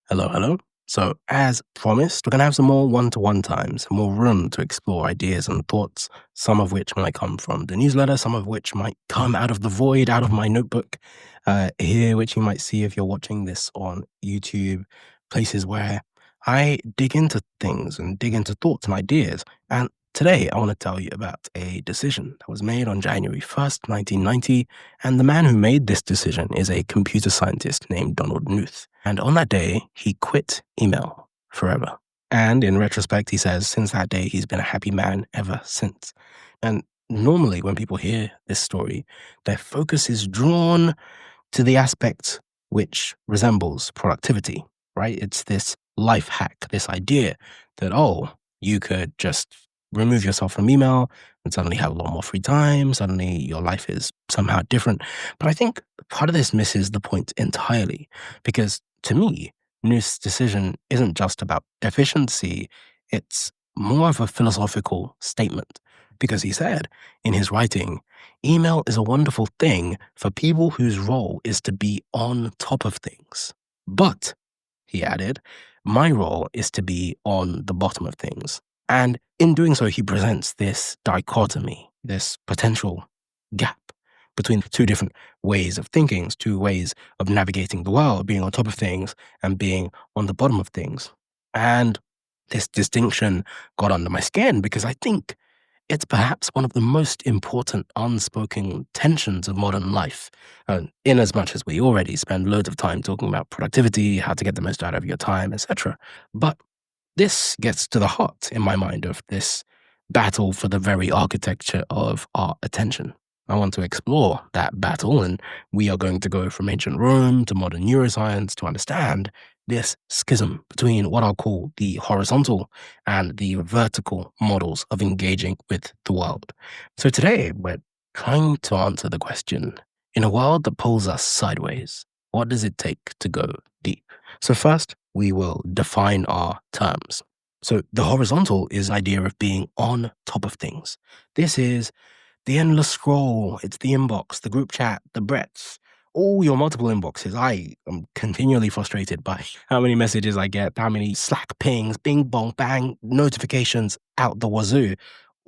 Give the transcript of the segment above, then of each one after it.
Hello, hello. So, as promised, we're going to have some more one-to-one time, some more room to explore ideas and thoughts, some of which might come from the newsletter, some of which might come out of the void, out of my notebook here, which you might see if you're watching this on YouTube, places where I dig into things and dig into thoughts and ideas. And today, I want to tell you about a decision that was made on January 1st, 1990. And the man who made this decision is a computer scientist named Donald Knuth. And on that day, he quit email forever. And in retrospect, he says since that day, he's been a happy man ever since. And normally, when people hear this story, their focus is drawn to the aspect which resembles productivity, right? It's this life hack, this idea that, oh, you could just remove yourself from email and suddenly have a lot more free time. Suddenly your life is somehow different. But I think part of this misses the point entirely because to me, Nuth's decision isn't just about efficiency, it's more of a philosophical statement. Because he said in his writing, email is a wonderful thing for people whose role is to be on top of things. But, he added, my role is to be on the bottom of things. And in doing so, he presents this dichotomy, this potential gap between two different ways of thinking, two ways of navigating the world, being on top of things and being on the bottom of things. And this distinction got under my skin because I think it's perhaps one of the most important unspoken tensions of modern life, in as much as we already spend loads of time talking about productivity, how to get the most out of your time, etc. But this gets to the heart, in my mind, of this battle for the very architecture of our attention. I want to explore that battle, and we are going to go from ancient Rome to modern neuroscience to understand this schism between what I'll call the horizontal and the vertical models of engaging with the world. So today, we're trying to answer the question, in a world that pulls us sideways, what does it take to go deep? So first, we will define our terms. So the horizontal is an idea of being on top of things. This is the endless scroll, it's the inbox, the group chat, the breadth, all your multiple inboxes. I am continually frustrated by how many messages I get, how many Slack pings, bing, bong, bang, notifications out the wazoo.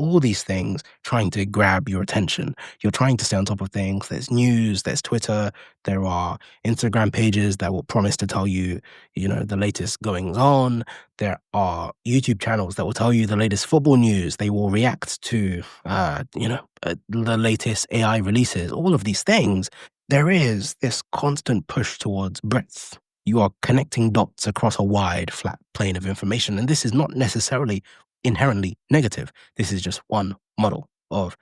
All these things trying to grab your attention. You're trying to stay on top of things. There's news, there's Twitter, there are Instagram pages that will promise to tell you, the latest goings on. There are YouTube channels that will tell you the latest football news. They will react to, the latest AI releases, all of these things. There is this constant push towards breadth. You are connecting dots across a wide, flat plane of information. And this is not necessarily inherently negative. This is just one model of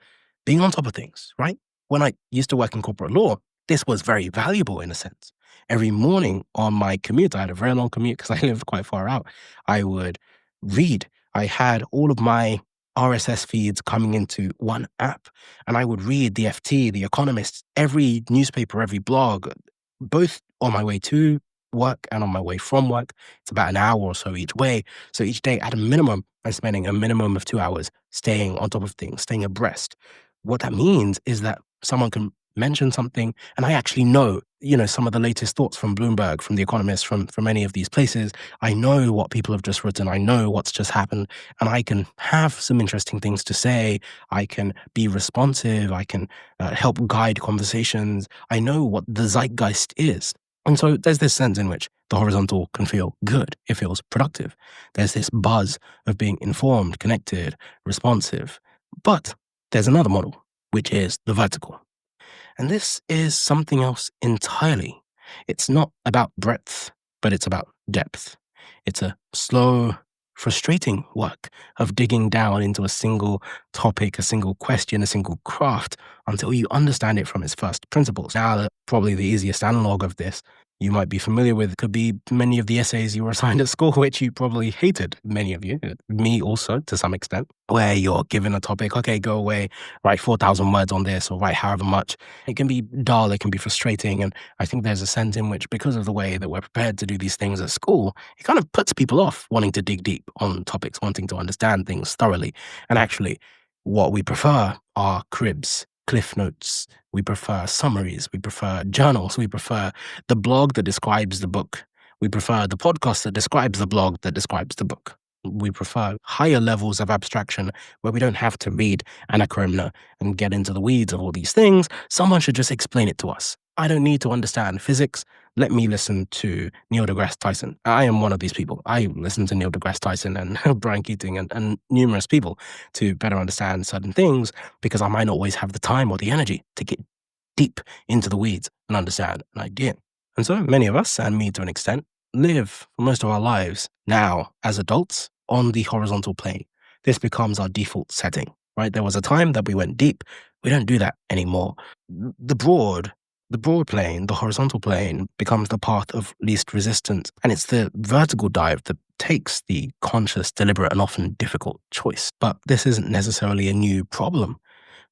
being on top of things, right? When I used to work in corporate law, this was very valuable in a sense. Every morning on my commute, I had a very long commute because I live quite far out. I would read. I had all of my RSS feeds coming into one app, and I would read the FT, the Economist, every newspaper, every blog, both on my way to work and on my way from work. It's about an hour or so each way. So each day, at a minimum, I'm spending a minimum of 2 hours staying on top of things, staying abreast. What that means is that someone can mention something, and I actually know, some of the latest thoughts from Bloomberg, from The Economist, from any of these places. I know what people have just written. I know what's just happened, and I can have some interesting things to say. I can be responsive. I can help guide conversations. I know what the zeitgeist is. And so there's this sense in which the horizontal can feel good. It feels productive. There's this buzz of being informed, connected, responsive. But there's another model, which is the vertical. And this is something else entirely. It's not about breadth, but it's about depth. It's a slow, frustrating work of digging down into a single topic, a single question, a single craft until you understand it from its first principles. Now, probably the easiest analog of this you might be familiar with could be many of the essays you were assigned at school, which you probably hated, many of you, me also to some extent, where you're given a topic, okay, go away, write 4,000 words on this or write however much. It can be dull, it can be frustrating. And I think there's a sense in which, because of the way that we're prepared to do these things at school, it kind of puts people off wanting to dig deep on topics, wanting to understand things thoroughly. And actually, what we prefer are cribs, cliff notes. We prefer summaries. We prefer journals. We prefer the blog that describes the book We prefer the podcast that describes the blog that describes the book. We prefer higher levels of abstraction where we don't have to read Anachromna and get into the weeds of all these things. Someone should just explain it to us. I don't need to understand physics. Let me listen to Neil deGrasse Tyson. I am one of these people. I listen to Neil deGrasse Tyson and Brian Keating and numerous people to better understand certain things because I might not always have the time or the energy to get deep into the weeds and understand an idea. And so many of us, and me to an extent, live for most of our lives now as adults on the horizontal plane. This becomes our default setting, right? There was a time that we went deep. We don't do that anymore. The broad plane, the horizontal plane, becomes the path of least resistance. And it's the vertical dive that takes the conscious, deliberate, and often difficult choice. But this isn't necessarily a new problem.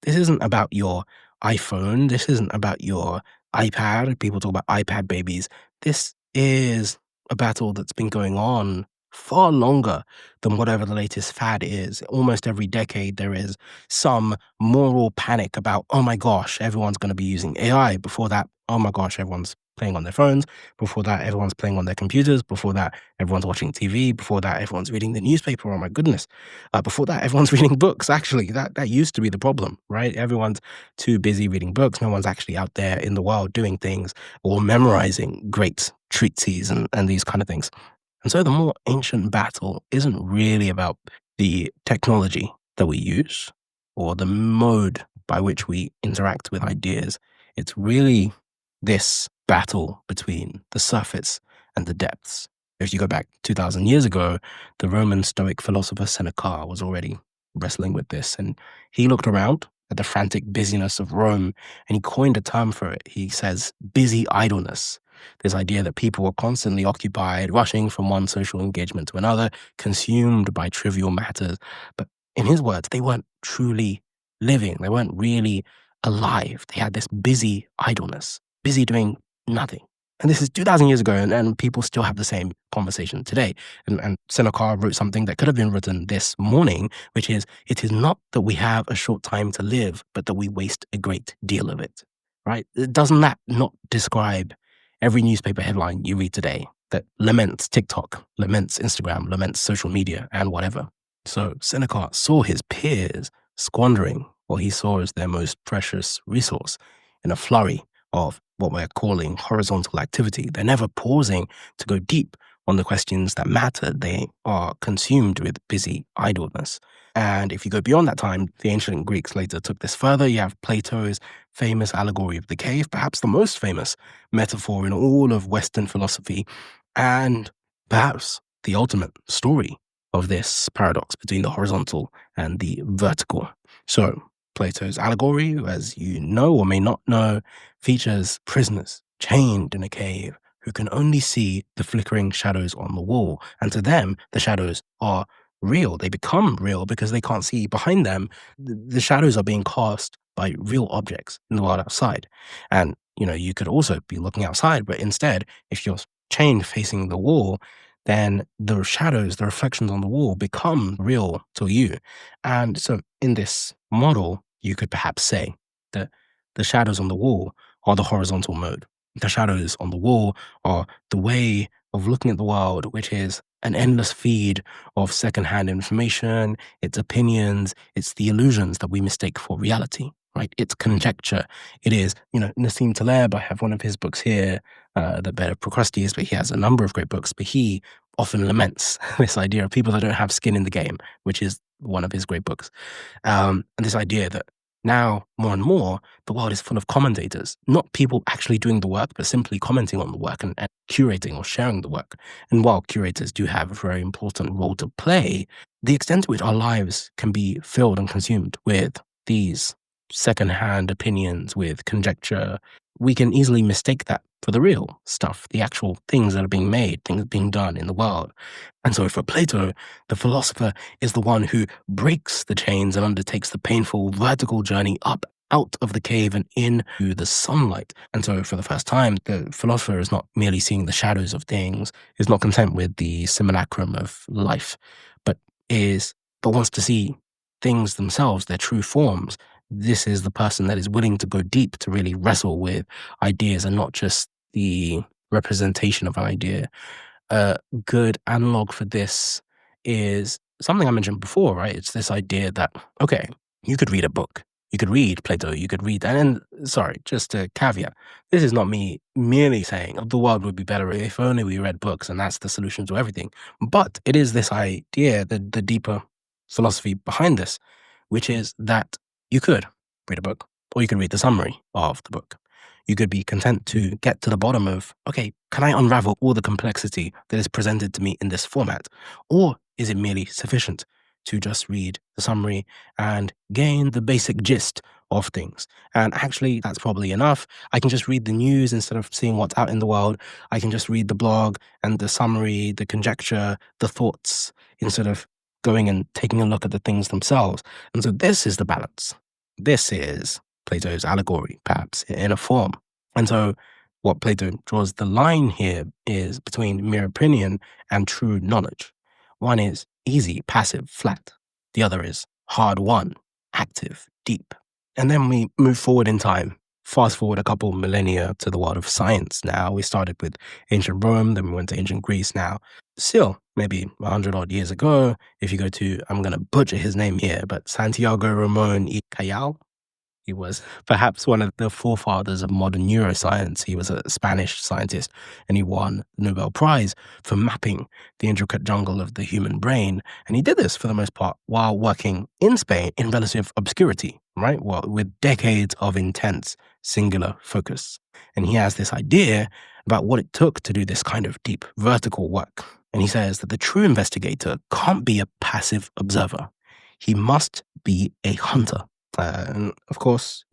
This isn't about your iPhone. This isn't about your iPad. People talk about iPad babies. This is a battle that's been going on far longer than whatever the latest fad is. Almost every decade, there is some moral panic about, oh my gosh, everyone's going to be using AI. Before that, oh my gosh, everyone's playing on their phones. Before that, everyone's playing on their computers. Before that, everyone's watching TV. Before that, everyone's reading the newspaper. Oh my goodness. Before that, everyone's reading books. Actually, that used to be the problem, right? Everyone's too busy reading books. No one's actually out there in the world doing things or memorizing great treatises and these kind of things. And so the more ancient battle isn't really about the technology that we use or the mode by which we interact with ideas. It's really this battle between the surface and the depths. If you go back 2,000 years ago, the Roman Stoic philosopher Seneca was already wrestling with this. And he looked around at the frantic busyness of Rome and he coined a term for it. He says, busy idleness. This idea that people were constantly occupied, rushing from one social engagement to another, consumed by trivial matters. But in his words, they weren't truly living. They weren't really alive. They had this busy idleness, busy doing nothing. And this is 2,000 years ago, and people still have the same conversation today. And Seneca wrote something that could have been written this morning, which is, it is not that we have a short time to live, but that we waste a great deal of it, right? Doesn't that not describe every newspaper headline you read today that laments TikTok, laments Instagram, laments social media, and whatever? So Seneca saw his peers squandering what he saw as their most precious resource in a flurry of what we're calling horizontal activity. They're never pausing to go deep on the questions that matter. They are consumed with busy idleness. And if you go beyond that time, the ancient Greeks later took this further. You have Plato's famous allegory of the cave, perhaps the most famous metaphor in all of Western philosophy, and perhaps the ultimate story of this paradox between the horizontal and the vertical. So Plato's allegory, as you know or may not know, features prisoners chained in a cave who can only see the flickering shadows on the wall. And to them, the shadows are real. They become real because they can't see behind them. The shadows are being cast by real objects in the world outside. And, you could also be looking outside, but instead, if you're chained facing the wall, then the shadows, the reflections on the wall become real to you. And so in this model, you could perhaps say that the shadows on the wall are the horizontal mode. The shadows on the wall are the way of looking at the world, which is an endless feed of secondhand information, its opinions, it's the illusions that we mistake for reality, right? It's conjecture. It is, Nassim Taleb, I have one of his books here, The Bed of Procrustes, but he has a number of great books, but he often laments this idea of people that don't have skin in the game, which is one of his great books. And this idea that now, more and more, the world is full of commentators, not people actually doing the work, but simply commenting on the work and curating or sharing the work. And while curators do have a very important role to play, the extent to which our lives can be filled and consumed with these secondhand opinions, with conjecture, we can easily mistake that for the real stuff, the actual things that are being made, things being done in the world. And so for Plato, the philosopher is the one who breaks the chains and undertakes the painful vertical journey up out of the cave and into the sunlight. And so for the first time, the philosopher is not merely seeing the shadows of things, is not content with the simulacrum of life, but wants to see things themselves, their true forms. This is the person that is willing to go deep to really wrestle with ideas and not just the representation of an idea. A good analog for this is something I mentioned before, right? It's this idea that, okay, you could read a book, you could read Plato, you could read, and sorry, just a caveat. This is not me merely saying the world would be better if only we read books and that's the solution to everything. But it is this idea, the deeper philosophy behind this, which is that you could read a book or you could read the summary of the book. You could be content to get to the bottom of, okay, can I unravel all the complexity that is presented to me in this format? Or is it merely sufficient to just read the summary and gain the basic gist of things? And actually, that's probably enough. I can just read the news instead of seeing what's out in the world. I can just read the blog and the summary, the conjecture, the thoughts, instead of going and taking a look at the things themselves. And so this is the balance. This is Plato's allegory, perhaps, in a form. And so what Plato draws the line here is between mere opinion and true knowledge. One is easy, passive, flat. The other is hard won, active, deep. And then we move forward in time. Fast forward a couple millennia to the world of science now. We started with ancient Rome, then we went to ancient Greece now. Still, maybe 100 odd years ago, if you go to, I'm going to butcher his name here, but Santiago Ramón y Cajal, he was perhaps one of the forefathers of modern neuroscience. He was a Spanish scientist, and he won the Nobel Prize for mapping the intricate jungle of the human brain. And he did this, for the most part, while working in Spain in relative obscurity, right? Well, with decades of intense, singular focus. And he has this idea about what it took to do this kind of deep, vertical work. And he says that the true investigator can't be a passive observer. He must be a hunter. And of course,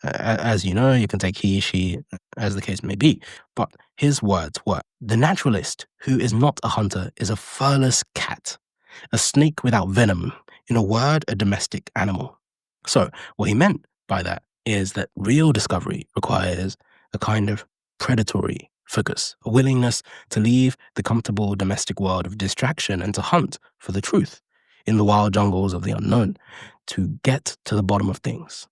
as you know, you can take he, she, as the case may be. But his words were, the naturalist who is not a hunter is a furless cat, a snake without venom, in a word, a domestic animal. So what he meant by that is that real discovery requires a kind of predatory focus, a willingness to leave the comfortable domestic world of distraction and to hunt for the truth in the wild jungles of the unknown, to get to the bottom of things.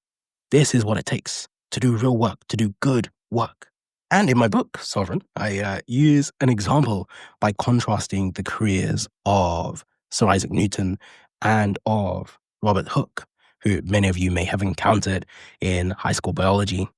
This is what it takes to do real work, to do good work. And in my book, Sovereign, I use an example by contrasting the careers of Sir Isaac Newton and of Robert Hooke, who many of you may have encountered in high school biology.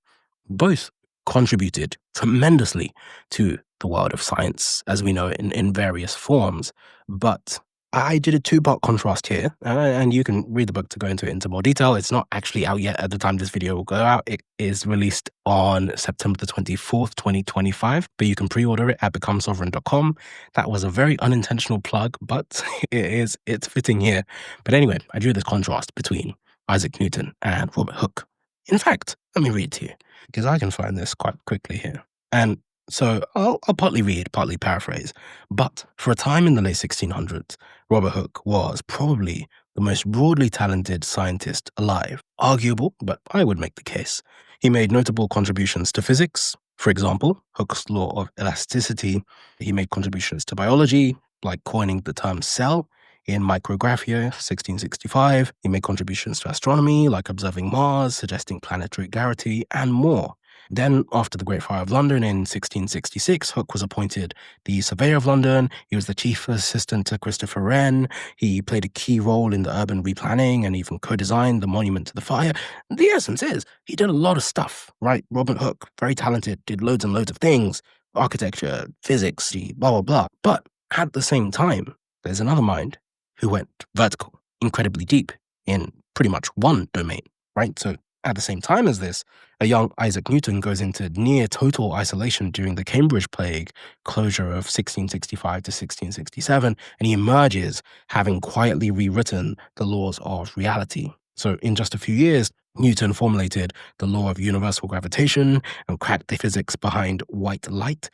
Both contributed tremendously to the world of science, as we know it in various forms. But I did a two-part contrast here, and you can read the book to go into more detail. It's not actually out yet at the time this video will go out. It is released on September the 24th, 2025, but you can pre-order it at becomesovereign.com. That was a very unintentional plug, but it's fitting here. But anyway, I drew this contrast between Isaac Newton and Robert Hooke. In fact, let me read to you, because I can find this quite quickly here. And so I'll partly read, partly paraphrase. But for a time in the late 1600s, Robert Hooke was probably the most broadly talented scientist alive. Arguable, but I would make the case. He made notable contributions to physics. For example, Hooke's law of elasticity. He made contributions to biology, like coining the term cell in Micrographia, 1665. He made contributions to astronomy, like observing Mars, suggesting planetary gravity, and more. Then, after the Great Fire of London in 1666, Hooke was appointed the Surveyor of London. He was the chief assistant to Christopher Wren. He played a key role in the urban replanning and even co-designed the monument to the fire. The essence is, he did a lot of stuff, right? Robert Hooke, very talented, did loads and loads of things. Architecture, physics, blah, blah, blah. But at the same time, there's another mind who went vertical, incredibly deep in pretty much one domain, right? So at the same time as this, a young Isaac Newton goes into near total isolation during the Cambridge plague closure of 1665 to 1667, and he emerges having quietly rewritten the laws of reality. So in just a few years, Newton formulated the law of universal gravitation and cracked the physics behind white light.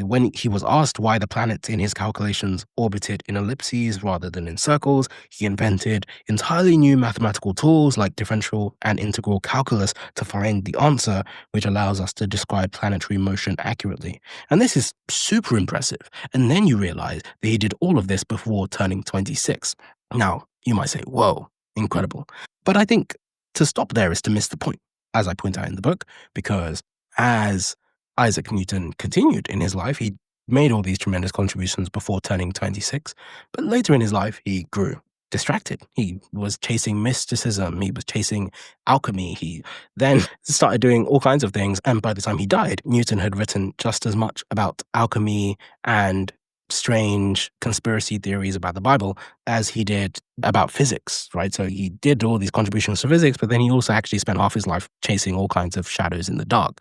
When he was asked why the planets in his calculations orbited in ellipses rather than in circles, he invented entirely new mathematical tools like differential and integral calculus to find the answer, which allows us to describe planetary motion accurately. And this is super impressive. And then you realize that he did all of this before turning 26. Now, you might say, whoa, incredible. But I think to stop there is to miss the point, as I point out in the book, because as Isaac Newton continued in his life. He made all these tremendous contributions before turning 26, but later in his life, he grew distracted. He was chasing mysticism. He was chasing alchemy. He then started doing all kinds of things. And by the time he died, Newton had written just as much about alchemy and strange conspiracy theories about the Bible as he did about physics, right? So he did all these contributions to physics, but then he also actually spent half his life chasing all kinds of shadows in the dark.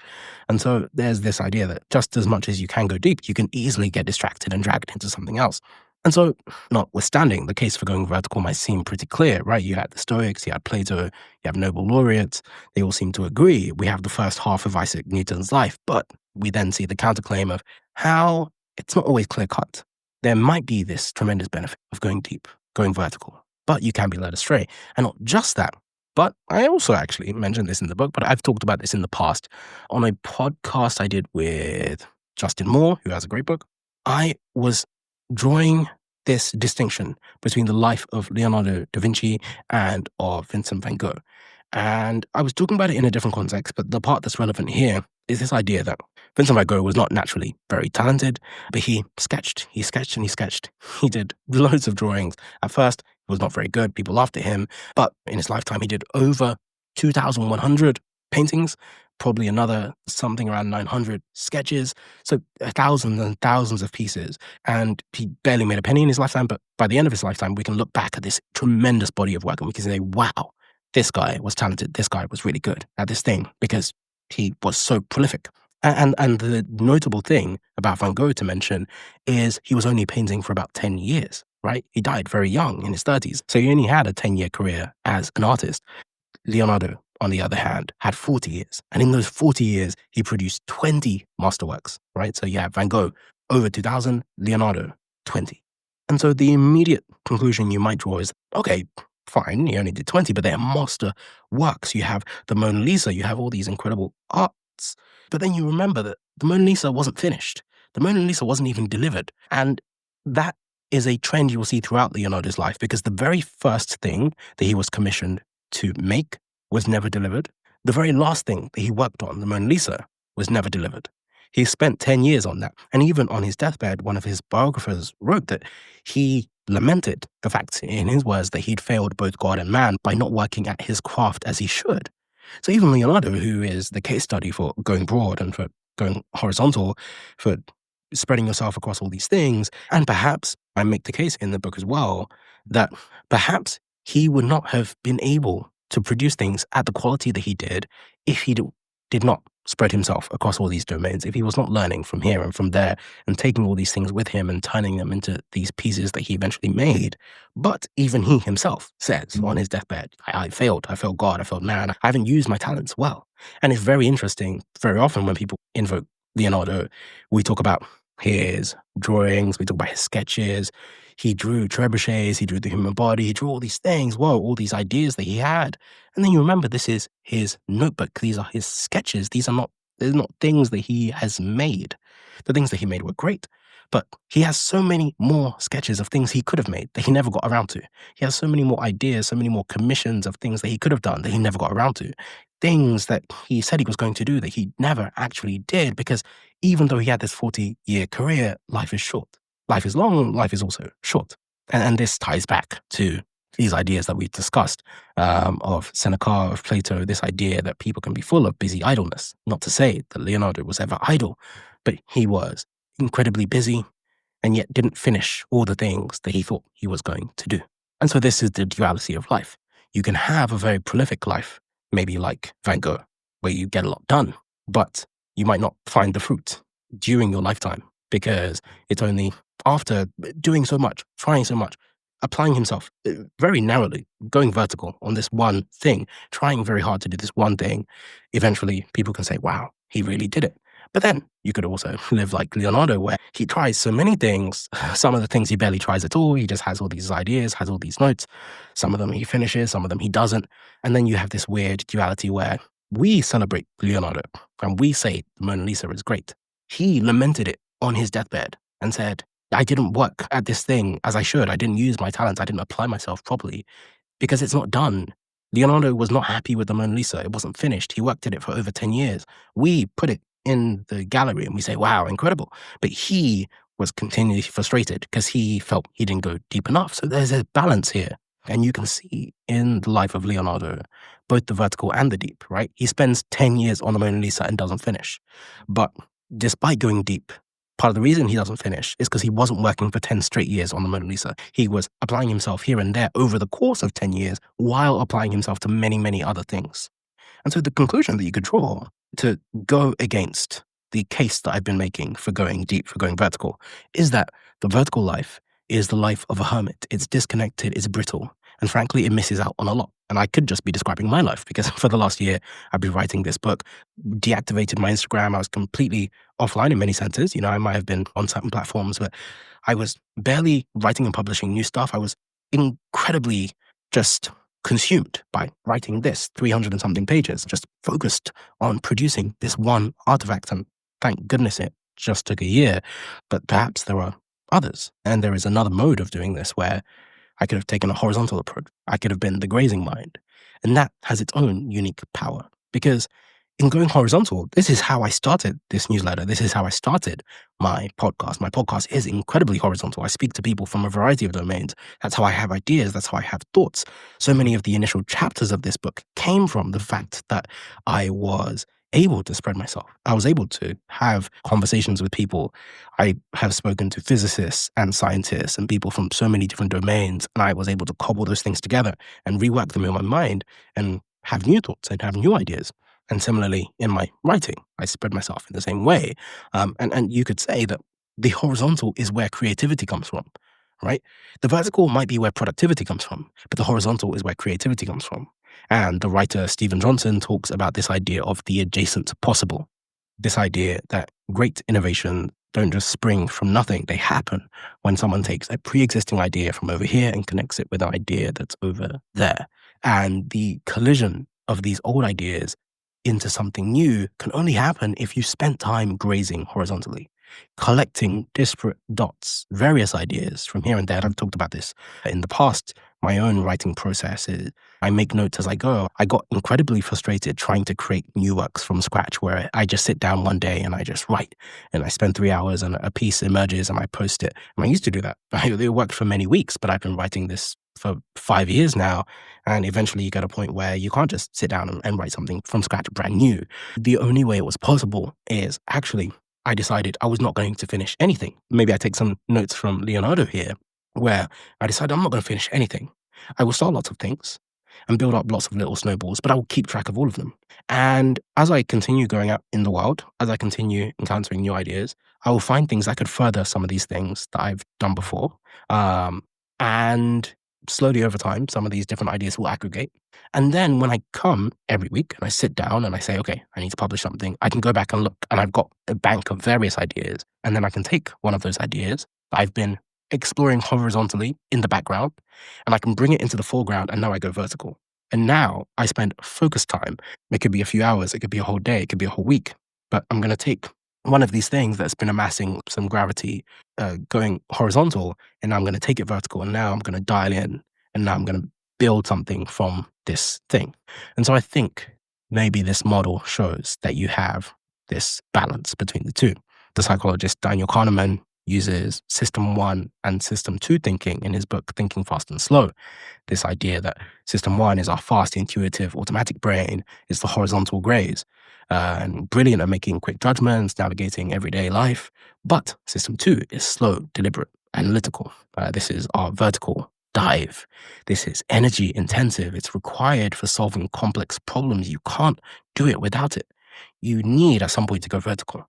And so there's this idea that just as much as you can go deep, you can easily get distracted and dragged into something else. And so, notwithstanding, the case for going vertical might seem pretty clear, right? You had the Stoics, you had Plato, you have Nobel laureates. They all seem to agree. We have the first half of Isaac Newton's life, but we then see the counterclaim of how it's not always clear-cut. There might be this tremendous benefit of going deep, going vertical, but you can be led astray. And not just that, but I also actually mentioned this in the book, but I've talked about this in the past on a podcast I did with Justin Moore, who has a great book. I was drawing this distinction between the life of Leonardo da Vinci and of Vincent van Gogh. And I was talking about it in a different context, but the part that's relevant here is this idea that Vincent van Gogh was not naturally very talented, but he sketched, and he sketched. He did loads of drawings. At first, he was not very good. People laughed at him. But in his lifetime, he did over 2,100 paintings, probably another something around 900 sketches. So thousands and thousands of pieces. And he barely made a penny in his lifetime. But by the end of his lifetime, we can look back at this tremendous body of work and we can say, wow, this guy was talented. This guy was really good at this thing because he was so prolific. And the notable thing about Van Gogh to mention is he was only painting for about 10 years, right? He died very young in his 30s. So he only had a 10-year career as an artist. Leonardo, on the other hand, had 40 years. And in those 40 years, he produced 20 masterworks, right? So you have Van Gogh, over 2,000, Leonardo, 20. And so the immediate conclusion you might draw is, okay, fine, he only did 20, but they're master works. You have the Mona Lisa, you have all these incredible arts. But then you remember that the Mona Lisa wasn't finished. The Mona Lisa wasn't even delivered. And that is a trend you will see throughout Leonardo's life because the very first thing that he was commissioned to make was never delivered. The very last thing that he worked on, the Mona Lisa, was never delivered. He spent 10 years on that. And even on his deathbed, one of his biographers wrote that he lamented the fact, in his words, that he'd failed both God and man by not working at his craft as he should. So even Leonardo, who is the case study for going broad and for going horizontal, for spreading yourself across all these things, and perhaps, I make the case in the book as well, that perhaps he would not have been able to produce things at the quality that he did if he did not spread himself across all these domains, if he was not learning from here and from there and taking all these things with him and turning them into these pieces that he eventually made. But even he himself says on his deathbed, I failed God, I failed man, I haven't used my talents well. And it's very interesting, very often when people invoke Leonardo, we talk about his drawings, we talk about his sketches. He drew trebuchets, he drew the human body, he drew all these things, whoa, all these ideas that he had. And then you remember this is his notebook. These are his sketches. They're not things that he has made. The things that he made were great, but he has so many more sketches of things he could have made that he never got around to. He has so many more ideas, so many more commissions of things that he could have done that he never got around to. Things that he said he was going to do that he never actually did because even though he had this 40-year career, life is short. Life is long, life is also short. And this ties back to these ideas that we've discussed of Seneca, of Plato, this idea that people can be full of busy idleness. Not to say that Leonardo was ever idle, but he was incredibly busy and yet didn't finish all the things that he thought he was going to do. And so this is the duality of life. You can have a very prolific life, maybe like Van Gogh, where you get a lot done, but you might not find the fruit during your lifetime because it's only after doing so much, trying so much, applying himself very narrowly, going vertical on this one thing, trying very hard to do this one thing, eventually people can say, wow, he really did it. But then you could also live like Leonardo, where he tries so many things. Some of the things he barely tries at all. He just has all these ideas, has all these notes. Some of them he finishes, some of them he doesn't. And then you have this weird duality where we celebrate Leonardo and we say the Mona Lisa is great. He lamented it on his deathbed and said, I didn't work at this thing as I should. I didn't use my talents. I didn't apply myself properly because it's not done. Leonardo was not happy with the Mona Lisa. It wasn't finished. He worked at it for over 10 years. We put it in the gallery and we say, wow, incredible. But he was continually frustrated because he felt he didn't go deep enough. So there's a balance here. And you can see in the life of Leonardo, both the vertical and the deep, right? He spends 10 years on the Mona Lisa and doesn't finish. But despite going deep, part of the reason he doesn't finish is because he wasn't working for 10 straight years on the Mona Lisa. He was applying himself here and there over the course of 10 years while applying himself to many, many other things. And so the conclusion that you could draw to go against the case that I've been making for going deep, for going vertical, is that the vertical life is the life of a hermit. It's disconnected, it's brittle, and frankly, it misses out on a lot. And I could just be describing my life because for the last year, I've been writing this book, deactivated my Instagram. I was completely offline in many senses. You know, I might have been on certain platforms, but I was barely writing and publishing new stuff. I was incredibly just consumed by writing this 300 and something pages, just focused on producing this one artifact. And thank goodness it just took a year, but perhaps there are others. And there is another mode of doing this where I could have taken a horizontal approach. I could have been the grazing mind. And that has its own unique power because in going horizontal, this is how I started this newsletter. This is how I started my podcast. My podcast is incredibly horizontal. I speak to people from a variety of domains. That's how I have ideas. That's how I have thoughts. So many of the initial chapters of this book came from the fact that I was able to spread myself. I was able to have conversations with people. I have spoken to physicists and scientists and people from so many different domains, and I was able to cobble those things together and rework them in my mind and have new thoughts and have new ideas. And similarly, in my writing, I spread myself in the same way. And you could say that the horizontal is where creativity comes from, right? The vertical might be where productivity comes from, but the horizontal is where creativity comes from. And the writer Stephen Johnson talks about this idea of the adjacent possible, this idea that great innovation don't just spring from nothing. They happen when someone takes a pre-existing idea from over here and connects it with an idea that's over there. And the collision of these old ideas into something new can only happen if you spent time grazing horizontally, collecting disparate dots, various ideas from here and there. I've talked about this in the past. My own writing process is I make notes as I go. I got incredibly frustrated trying to create new works from scratch where I just sit down one day and I just write and I spend 3 hours and a piece emerges and I post it. And I used to do that. It worked for many weeks, but I've been writing this for 5 years now. And eventually you get a point where you can't just sit down and write something from scratch brand new. The only way it was possible is actually I decided I was not going to finish anything. Maybe I take some notes from Leonardo here, where I decided I'm not going to finish anything. I will start lots of things and build up lots of little snowballs, but I will keep track of all of them. And as I continue going out in the world, as I continue encountering new ideas, I will find things that could further some of these things that I've done before. And slowly over time, some of these different ideas will aggregate. And then when I come every week and I sit down and I say, okay, I need to publish something, I can go back and look and I've got a bank of various ideas. And then I can take one of those ideas that I've been exploring horizontally in the background and I can bring it into the foreground and now I go vertical. And now I spend focused time. It could be a few hours, it could be a whole day, it could be a whole week. But I'm going to take one of these things that's been amassing some gravity going horizontal, and now I'm going to take it vertical, and now I'm going to dial in, and now I'm going to build something from this thing. And so I think maybe this model shows that you have this balance between the two. The psychologist Daniel Kahneman uses System 1 and System 2 thinking in his book, Thinking Fast and Slow. This idea that System 1 is our fast, intuitive, automatic brain, is the horizontal graze, and brilliant at making quick judgments, navigating everyday life. But System 2 is slow, deliberate, analytical. This is our vertical dive. This is energy intensive. It's required for solving complex problems. You can't do it without it. You need at some point to go vertical.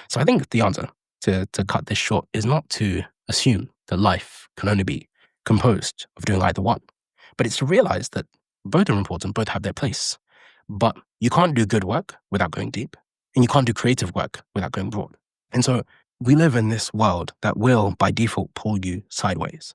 So I think the answer to cut this short is not to assume that life can only be composed of doing either one, but it's to realize that both are important, both have their place. But you can't do good work without going deep, and you can't do creative work without going broad. And so we live in this world that will, by default, pull you sideways.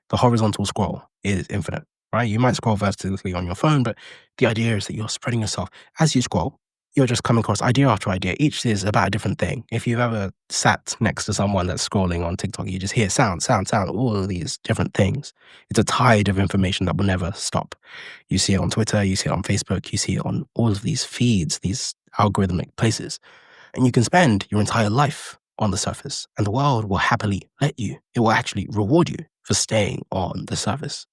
The horizontal scroll is infinite, right? You might scroll vertically on your phone, but the idea is that you're spreading yourself. As you scroll, you're just coming across idea after idea. Each is about a different thing. If you've ever sat next to someone that's scrolling on TikTok, you just hear sound, all of these different things. It's a tide of information that will never stop. You see it on Twitter, you see it on Facebook, you see it on all of these feeds, these algorithmic places. And you can spend your entire life on the surface, and the world will happily let you. It will actually reward you for staying on the surface.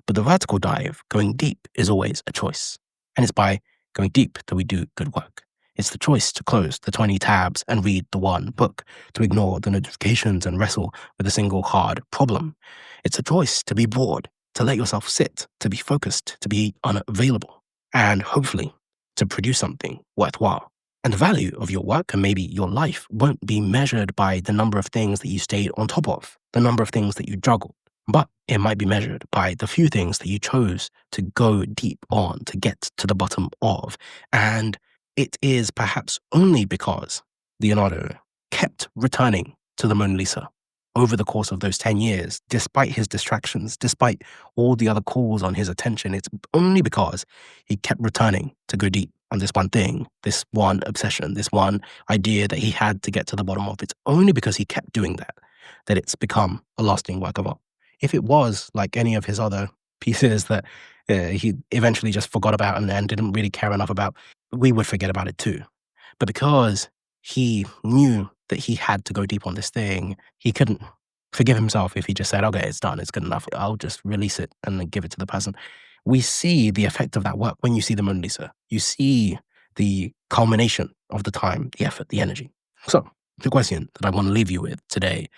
But the vertical dive, going deep, is always a choice. And it's by going deep that we do good work. It's the choice to close the 20 tabs and read the one book, to ignore the notifications and wrestle with a single hard problem. It's a choice to be bored, to let yourself sit, to be focused, to be unavailable, and hopefully to produce something worthwhile. And the value of your work and maybe your life won't be measured by the number of things that you stayed on top of, the number of things that you juggled, but it might be measured by the few things that you chose to go deep on, to get to the bottom of. And it is perhaps only because Leonardo kept returning to the Mona Lisa over the course of those 10 years, despite his distractions, despite all the other calls on his attention. It's only because he kept returning to go deep on this one thing, this one obsession, this one idea that he had to get to the bottom of. It's only because he kept doing that that it's become a lasting work of art. If it was like any of his other pieces that he eventually just forgot about and didn't really care enough about, we would forget about it too. But because he knew that he had to go deep on this thing, he couldn't forgive himself if he just said, okay, it's done, it's good enough, I'll just release it and then give it to the person. We see the effect of that work when you see the Mona Lisa. You see the culmination of the time, the effort, the energy. So the question that I want to leave you with today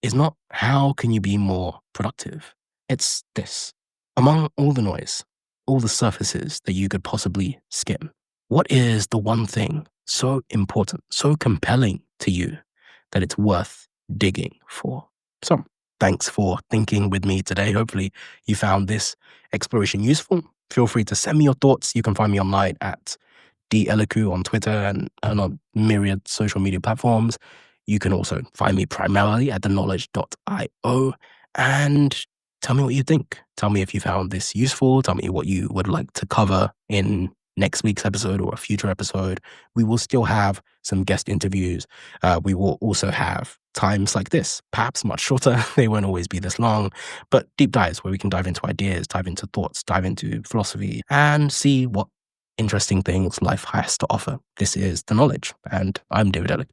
is not how can you be more productive? It's this. Among all the noise, all the surfaces that you could possibly skim, what is the one thing so important, so compelling to you that it's worth digging for? So thanks for thinking with me today. Hopefully you found this exploration useful. Feel free to send me your thoughts. You can find me online at @deliku on Twitter and on myriad social media platforms. You can also find me primarily at theknowledge.io, and tell me what you think. Tell me if you found this useful. Tell me what you would like to cover in next week's episode or a future episode. We will still have some guest interviews. We will also have times like this, perhaps much shorter. They won't always be this long, but deep dives where we can dive into ideas, dive into thoughts, dive into philosophy, and see what interesting things life has to offer. This is The Knowledge, and I'm David Ellick.